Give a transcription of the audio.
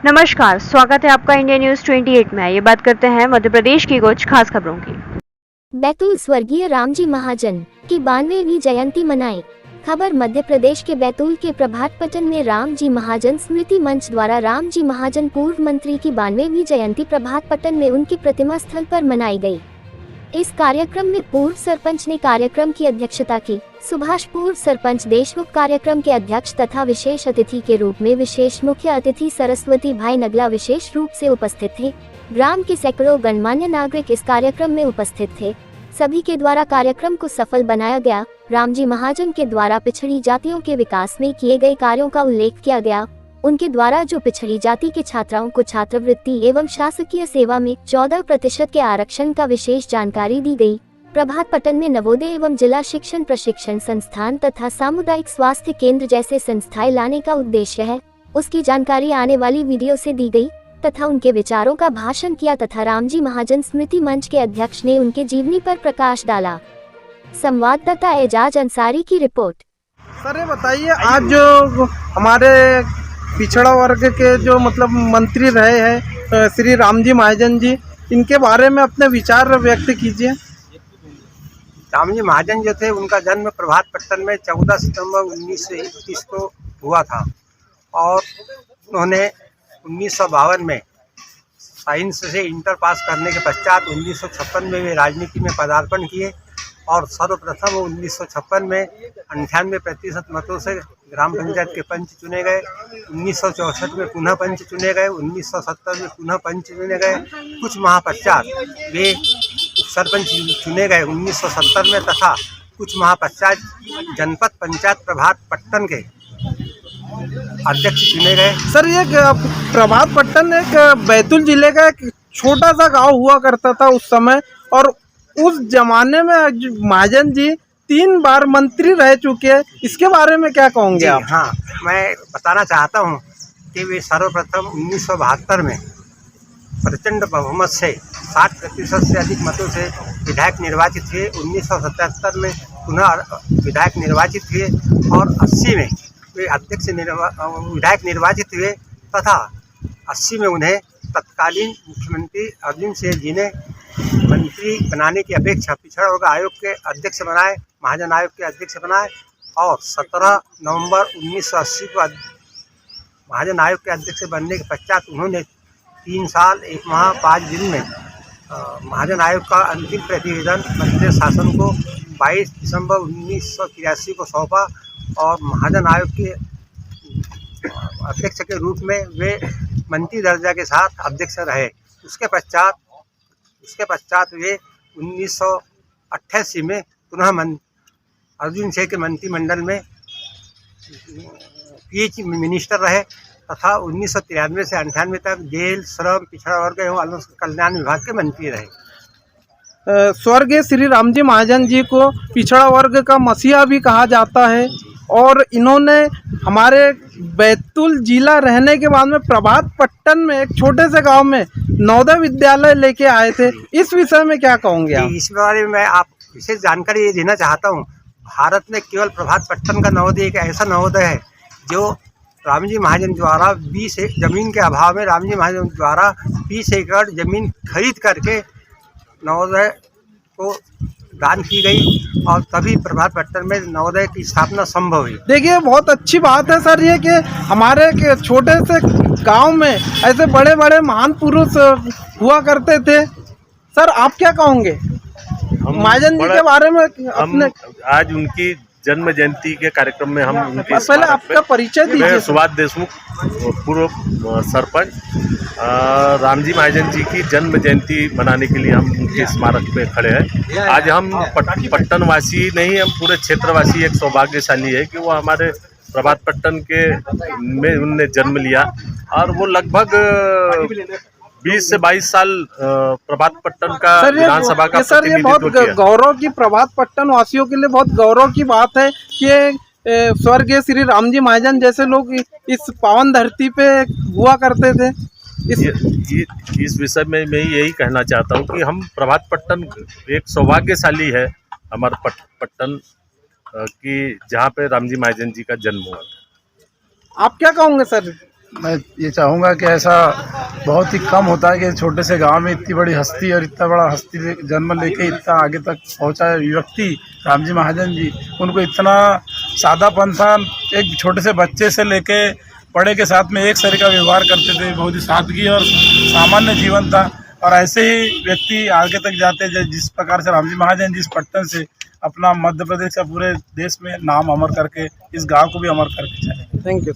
नमस्कार, स्वागत है आपका इंडिया न्यूज 28 में। ये बात करते हैं मध्य प्रदेश की कुछ खास खबरों की। बैतूल स्वर्गीय रामजी महाजन की 92वीं जयंती मनाई। खबर मध्य प्रदेश के बैतूल के प्रभात पटन में रामजी महाजन स्मृति मंच द्वारा रामजी महाजन पूर्व मंत्री की 92वीं जयंती प्रभात पटन में उनकी प्रतिमा स्थल पर मनाई गई। इस कार्यक्रम में पूर्व सरपंच ने कार्यक्रम की अध्यक्षता की। सुभाष पूर्व सरपंच देशमुख कार्यक्रम के अध्यक्ष तथा विशेष अतिथि के रूप में विशेष मुख्य अतिथि सरस्वती भाई नगला विशेष रूप से उपस्थित थे। ग्राम के सैकड़ों गणमान्य नागरिक इस कार्यक्रम में उपस्थित थे। सभी के द्वारा कार्यक्रम को सफल बनाया गया। रामजी महाजन के द्वारा पिछड़ी जातियों के विकास में किए गए कार्यों का उल्लेख किया गया। उनके द्वारा जो पिछड़ी जाति के छात्राओं को छात्रवृत्ति एवं शासकीय सेवा में 14% के आरक्षण का विशेष जानकारी दी गई। प्रभात पटन में नवोदय एवं जिला शिक्षण प्रशिक्षण संस्थान तथा सामुदायिक स्वास्थ्य केंद्र जैसे संस्थाएं लाने का उद्देश्य है, उसकी जानकारी आने वाली वीडियो से दी गई तथा उनके विचारों का भाषण किया तथा रामजी महाजन स्मृति मंच के अध्यक्ष ने उनके जीवनी पर प्रकाश डाला। संवाददाता एजाज अंसारी की रिपोर्ट। सर ये बताइए, आज जो हमारे पिछड़ा वर्ग के जो मतलब मंत्री रहे हैं श्री रामजी महाजन जी, इनके बारे में अपने विचार व्यक्त कीजिए। रामजी महाजन जो थे, उनका जन्म प्रभात पट्टन में 14 सितंबर 1921 को हुआ था और उन्होंने 1952 में साइंस से इंटर पास करने के पश्चात 1956 में वे राजनीति में पदार्पण किए और सर्वप्रथम 1956 में 98% मतों से ग्राम पंचायत के पंच चुने गए। 1964 में पुनः पंच चुने गए। 1970 में पुनः पंच चुने गए। कुछ माह पश्चात वे सरपंच चुने गए 1970 में तथा कुछ माह पश्चात जनपद पंचायत प्रभात पट्टन के अध्यक्ष चुने गए। सर ये प्रभात पट्टन एक बैतूल जिले का एक छोटा सा गांव हुआ करता था उस समय, और उस जमाने में महाजन जी 3 बार मंत्री रह चुके हैं। इसके बारे में क्या कहोगे आप? हाँ, मैं बताना चाहता हूँ कि वे सर्वप्रथम 1972 में प्रचंड बहुमत से 60% से अधिक मतों से विधायक निर्वाचित हुए। 1977 में पुनः विधायक निर्वाचित हुए और 80 में वे अध्यक्ष विधायक निर्वाचित हुए तथा 80 में उन्हें तत्कालीन मुख्यमंत्री अर्जुन सिंह जी ने मंत्री बनाने की अपेक्षा पिछड़ा वर्ग आयोग के अध्यक्ष बनाए, महाजन आयोग के अध्यक्ष बनाए और 17 नवंबर 1980 को महाजन आयोग के अध्यक्ष बनने के पश्चात उन्होंने 3 साल 1 माह 5 दिन में महाजन आयोग का अंतिम प्रतिवेदन मंत्री शासन को 22 दिसंबर 1983 को सौंपा और महाजन आयोग के अध्यक्ष के रूप में वे मंत्री दर्जा के साथ अध्यक्ष रहे। उसके पश्चात वे 1988 में पुनः अर्जुन सिंह के मंत्रिमंडल में पीएच मिनिस्टर रहे तथा 1993 से 98 तक जेल, श्रम, पिछड़ा वर्ग एवं अल्पसंख्यक कल्याण विभाग के मंत्री रहे। स्वर्गीय श्री रामजी महाजन जी को पिछड़ा वर्ग का मसीहा भी कहा जाता है और इन्होंने हमारे बैतूल जिला रहने के बाद में प्रभात पट्टन में एक छोटे से गांव में नवोदय विद्यालय लेके आए थे। इस विषय में क्या कहोगे आप? इस बारे में आप विशेष जानकारी ये देना चाहता हूँ। भारत में केवल प्रभात पट्टन का नवोदय एक ऐसा नवोदय है जो रामजी महाजन द्वारा 20 जमीन के अभाव में रामजी महाजन द्वारा 20 एकड़ जमीन खरीद करके नवोदय को दान की गई और तभी प्रभात पट्टन में नवोदय की स्थापना संभव हुई। देखिए, बहुत अच्छी बात है सर ये कि हमारे के छोटे से गांव में ऐसे बड़े बड़े महान पुरुष हुआ करते थे। सर आप क्या कहोगे महाजन जी के बारे में? अपने आज उनकी जन्म जयंती के कार्यक्रम में हम उनके पहले आपका परिचय दीजिए। सुभाष देशमुख पूर्व सरपंच, रामजी महाजन जी की जन्म जयंती मनाने के लिए हम उनके स्मारक पे खड़े हैं। आज हम पट्टनवासी नहीं, हम पूरे क्षेत्रवासी एक सौभाग्यशाली है कि वो हमारे प्रभात पट्टन के में उनने जन्म लिया और वो लगभग 20 से 22 साल प्रभात पट्टन का विधानसभा का प्रतिनिधित्व किया। गौरव की प्रभात पट्टन वासियों के लिए बहुत गौरव की बात है कि स्वर्गीय श्री रामजी महाजन जैसे लोग इस पावन धरती पे हुआ करते थे। इस विषय में मैं यही कहना चाहता हूँ कि हम प्रभात पट्टन एक सौभाग्यशाली है हमारे पट्टन की, जहाँ पे रामजी महाजन जी का जन्म हुआ था। आप क्या कहोगे सर मैं ये चाहूँगा कि ऐसा बहुत ही कम होता है कि छोटे से गांव में इतनी बड़ी हस्ती और इतना बड़ा हस्ती जन्म लेके इतना आगे तक पहुंचा व्यक्ति रामजी महाजन जी, उनको इतना सादापन था। एक छोटे से बच्चे से लेके बड़े के साथ में एक सरी का व्यवहार करते थे, बहुत ही सादगी और सामान्य जीवन था। और ऐसे ही व्यक्ति आगे तक जाते जिस प्रकार से रामजी महाजन जी इस पट्टन से अपना मध्य प्रदेश या पूरे देश में नाम अमर करके इस गांव को भी अमर करके चले। Thank you.